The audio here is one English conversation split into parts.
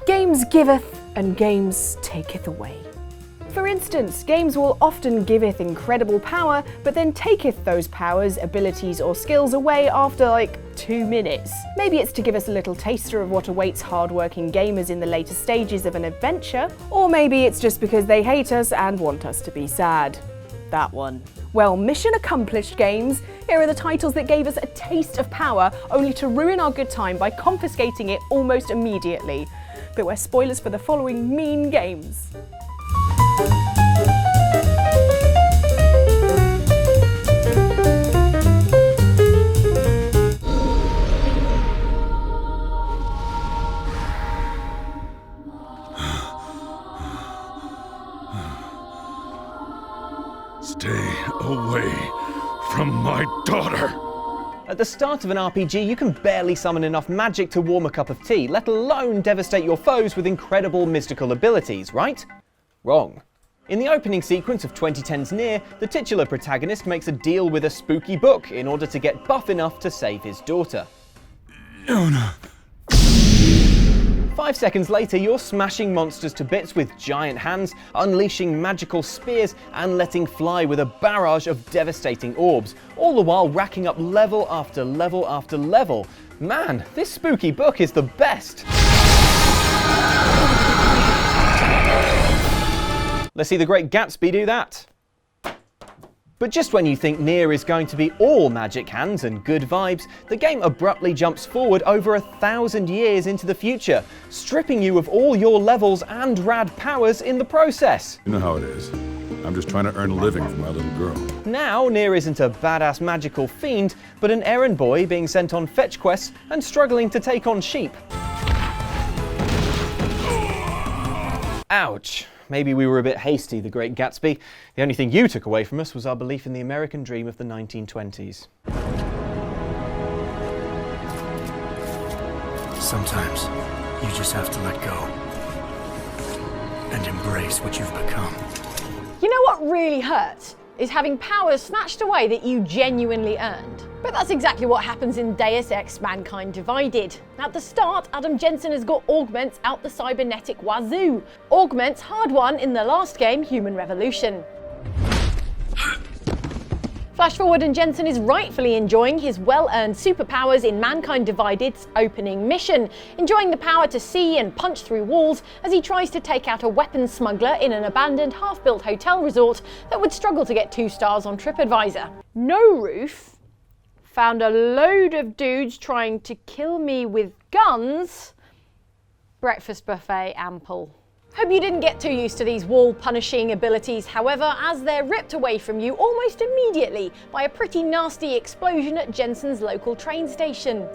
Games giveth and games taketh away. For instance, games will often giveth incredible power, but then taketh those powers, abilities or skills away after like 2 minutes. Maybe it's to give us a little taster of what awaits hard-working gamers in the later stages of an adventure, or maybe it's just because they hate us and want us to be sad. That one. Well, mission accomplished games. Here are the titles that gave us a taste of power, only to ruin our good time by confiscating it almost immediately. Beware spoilers for the following mean games. Stay away from my daughter! At the start of an RPG, you can barely summon enough magic to warm a cup of tea, let alone devastate your foes with incredible mystical abilities, right? Wrong. In the opening sequence of 2010's Nier, the titular protagonist makes a deal with a spooky book in order to get buff enough to save his daughter. Oh no. 5 seconds later, you're smashing monsters to bits with giant hands, unleashing magical spears, and letting fly with a barrage of devastating orbs, all the while racking up level after level after level. Man, this spooky book is the best! Let's see the Great Gatsby do that. But just when you think Nier is going to be all magic hands and good vibes, the game abruptly jumps forward over 1,000 years into the future, stripping you of all your levels and rad powers in the process. You know how it is. I'm just trying to earn a living for my little girl. Now, Nier isn't a badass magical fiend, but an errand boy being sent on fetch quests and struggling to take on sheep. Ouch. Maybe we were a bit hasty, the Great Gatsby. The only thing you took away from us was our belief in the American dream of the 1920s. Sometimes you just have to let go and embrace what you've become. You know what really hurts? Is having powers snatched away that you genuinely earned. But that's exactly what happens in Deus Ex Mankind Divided. At the start, Adam Jensen has got augments out the cybernetic wazoo. Augments hard won in the last game, Human Revolution. Flash forward and Jensen is rightfully enjoying his well-earned superpowers in Mankind Divided's opening mission, enjoying the power to see and punch through walls as he tries to take out a weapons smuggler in an abandoned half-built hotel resort that would struggle to get 2 stars on TripAdvisor. No Roof found a load of dudes trying to kill me with guns. Breakfast buffet ample. Hope you didn't get too used to these wall-punishing abilities, however, as they're ripped away from you almost immediately by a pretty nasty explosion at Jensen's local train station.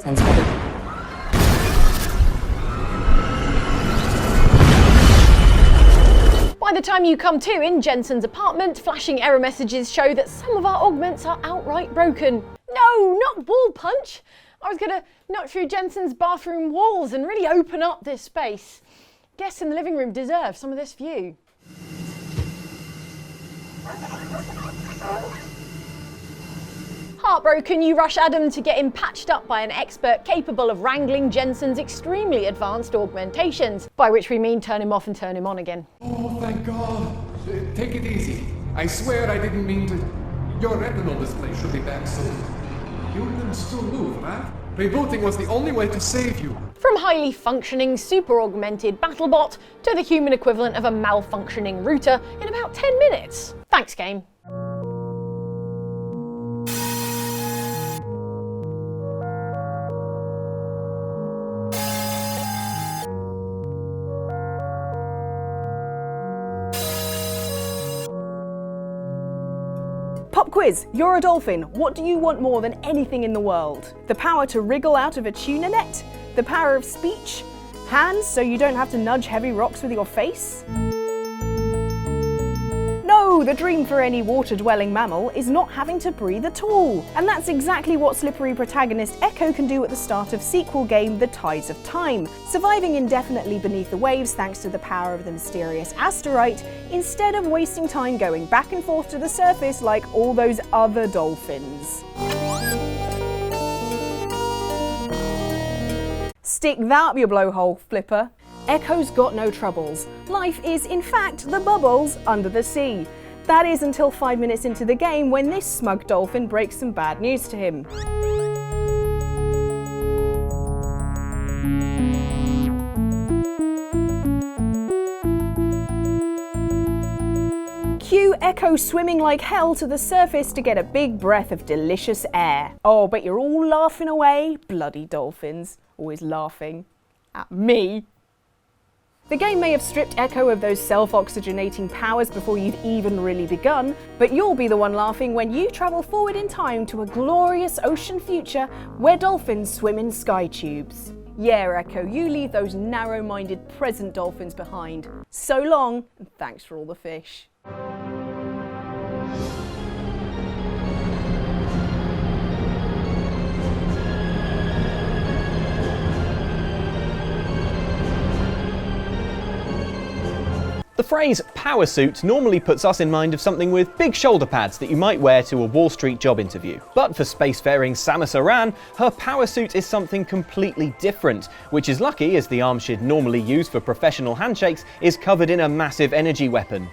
By the time you come to in Jensen's apartment, flashing error messages show that some of our augments are outright broken. No, not wall punch! I was gonna knock through Jensen's bathroom walls and really open up this space. Guests in the living room deserve some of this view. Heartbroken, you rush Adam to get him patched up by an expert capable of wrangling Jensen's extremely advanced augmentations, by which we mean turn him off and turn him on again. Oh, thank God. Take it easy. I swear I didn't mean to. Your retinal display should be back soon. You can still move, right? Rebooting was the only way to save you. From highly functioning, super augmented BattleBot to the human equivalent of a malfunctioning router in about 10 minutes. Thanks, game. Pop quiz, you're a dolphin. What do you want more than anything in the world? The power to wriggle out of a tuna net? The power of speech? Hands so you don't have to nudge heavy rocks with your face? No, the dream for any water-dwelling mammal is not having to breathe at all. And that's exactly what slippery protagonist Echo can do at the start of sequel game The Tides of Time, surviving indefinitely beneath the waves thanks to the power of the mysterious asterite, instead of wasting time going back and forth to the surface like all those other dolphins. Stick that up your blowhole, Flipper. Echo's got no troubles. Life is, in fact, the bubbles under the sea. That is until 5 minutes into the game when this smug dolphin breaks some bad news to him. Cue Echo swimming like hell to the surface to get a big breath of delicious air. Oh, but you're all laughing away, bloody dolphins. Always laughing at me. The game may have stripped Echo of those self-oxygenating powers before you'd even really begun, but you'll be the one laughing when you travel forward in time to a glorious ocean future where dolphins swim in sky tubes. Yeah, Echo, you leave those narrow-minded present dolphins behind. So long, and thanks for all the fish. The phrase power suit normally puts us in mind of something with big shoulder pads that you might wear to a Wall Street job interview. But for spacefaring Samus Aran, her power suit is something completely different, which is lucky as the arm she'd normally use for professional handshakes is covered in a massive energy weapon.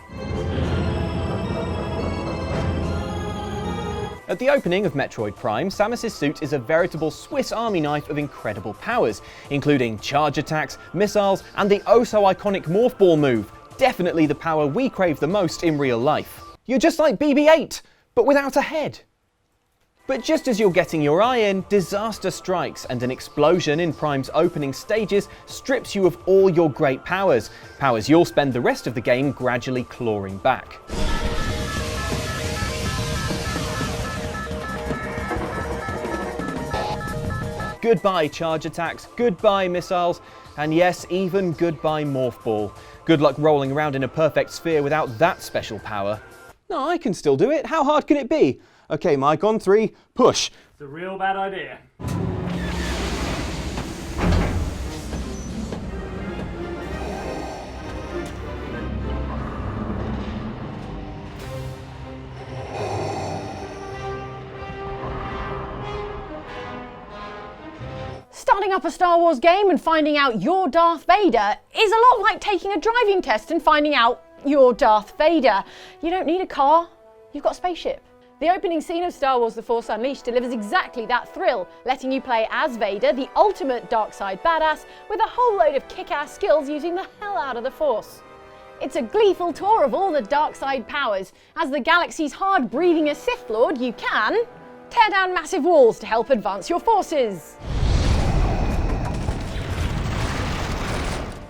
At the opening of Metroid Prime, Samus's suit is a veritable Swiss Army knife of incredible powers, including charge attacks, missiles, and the oh-so-iconic morph ball move. Definitely the power we crave the most in real life. You're just like BB-8, but without a head. But just as you're getting your eye in, disaster strikes and an explosion in Prime's opening stages strips you of all your great powers, powers you'll spend the rest of the game gradually clawing back. Goodbye charge attacks, goodbye missiles, and yes, even goodbye morph ball. Good luck rolling around in a perfect sphere without that special power. No, I can still do it. How hard can it be? Okay, Mike, on 3, push. It's a real bad idea. Starting up a Star Wars game and finding out you're Darth Vader is a lot like taking a driving test and finding out you're Darth Vader. You don't need a car, you've got a spaceship. The opening scene of Star Wars The Force Unleashed delivers exactly that thrill, letting you play as Vader, the ultimate dark side badass, with a whole load of kick-ass skills using the hell out of the Force. It's a gleeful tour of all the dark side powers. As the galaxy's hard-breathing Sith Lord, you can tear down massive walls to help advance your forces.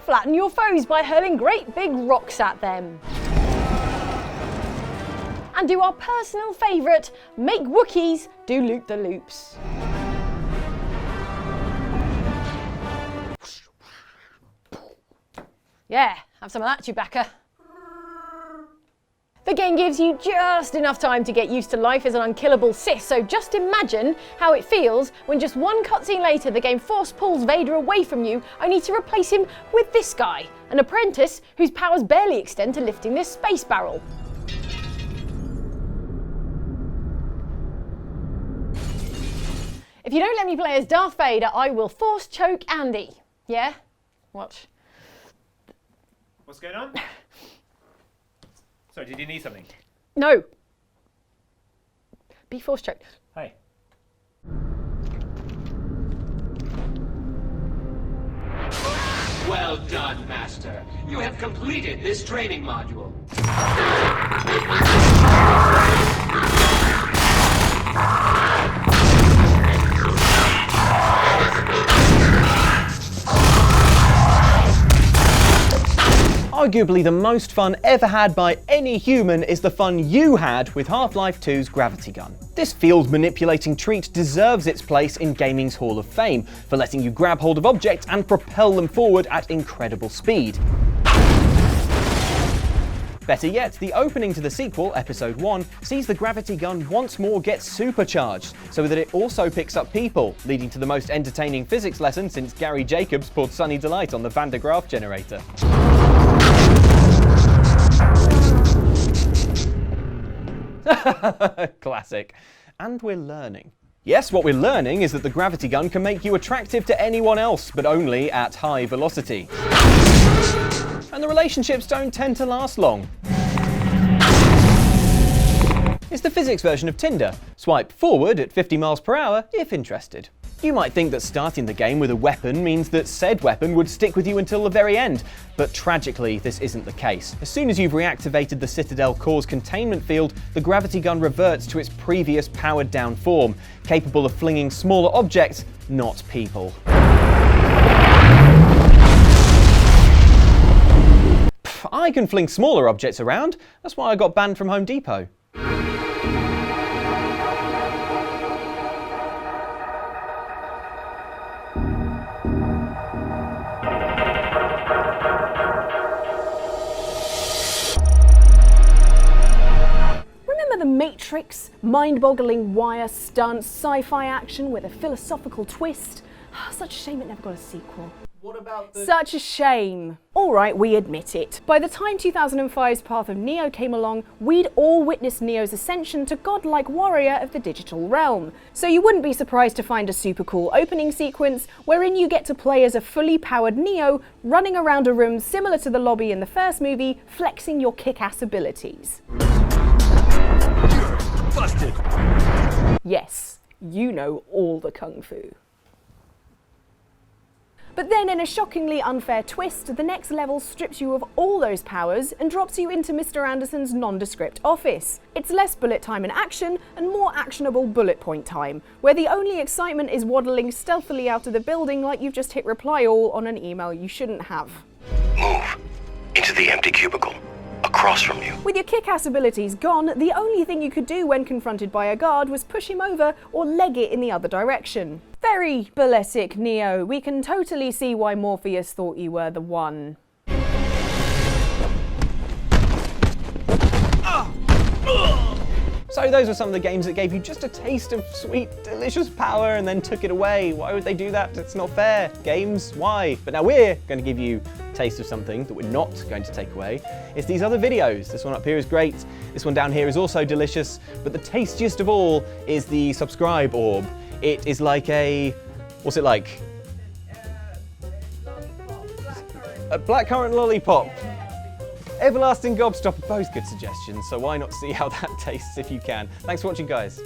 Flatten your foes by hurling great big rocks at them. And do our personal favourite, make Wookiees do loop-the-loops. Yeah, have some of that, Chewbacca. The game gives you just enough time to get used to life as an unkillable Sith, so just imagine how it feels when just one cutscene later the game force pulls Vader away from you, only to replace him with this guy, an apprentice whose powers barely extend to lifting this space barrel. If you don't let me play as Darth Vader, I will force choke Andy. Yeah? Watch. What's going on? Sorry, did you need something? No. Be force choked. Hi. Well done, Master. You have completed this training module. Arguably the most fun ever had by any human is the fun you had with Half-Life 2's gravity gun. This field manipulating treat deserves its place in gaming's Hall of Fame for letting you grab hold of objects and propel them forward at incredible speed. Better yet, the opening to the sequel, Episode 1, sees the gravity gun once more get supercharged, so that it also picks up people, leading to the most entertaining physics lesson since Gary Jacobs poured Sunny Delight on the Van de Graaff generator. Classic. And we're learning. Yes, what we're learning is that the gravity gun can make you attractive to anyone else, but only at high velocity. And the relationships don't tend to last long. It's the physics version of Tinder. Swipe forward at 50 miles per hour if interested. You might think that starting the game with a weapon means that said weapon would stick with you until the very end, but tragically this isn't the case. As soon as you've reactivated the Citadel Core's containment field, the gravity gun reverts to its previous powered down form, capable of flinging smaller objects, not people. I can fling smaller objects around, that's why I got banned from Home Depot. The Matrix, mind-boggling wire stunts, sci-fi action with a philosophical twist. Such a shame it never got a sequel. What about the... Such a shame. Alright, we admit it. By the time 2005's Path of Neo came along, we'd all witnessed Neo's ascension to godlike warrior of the digital realm. So you wouldn't be surprised to find a super cool opening sequence wherein you get to play as a fully powered Neo running around a room similar to the lobby in the first movie, flexing your kick-ass abilities. Busted! Yes, you know all the kung fu. But then in a shockingly unfair twist, the next level strips you of all those powers and drops you into Mr. Anderson's nondescript office. It's less bullet time in action and more actionable bullet point time, where the only excitement is waddling stealthily out of the building like you've just hit reply all on an email you shouldn't have. Move into the empty cubicle. Across from you. With your kick-ass abilities gone, the only thing you could do when confronted by a guard was push him over or leg it in the other direction. Very balletic, Neo. We can totally see why Morpheus thought you were the one. So those were some of the games that gave you just a taste of sweet, delicious power and then took it away. Why would they do that? It's not fair. Games, why? But now we're going to give you a taste of something that we're not going to take away. It's these other videos. This one up here is great. This one down here is also delicious. But the tastiest of all is the subscribe orb. It is like a... what's it like? A blackcurrant lollipop. Everlasting gobstopper, both good suggestions, so why not see how that tastes if you can. Thanks for watching, guys.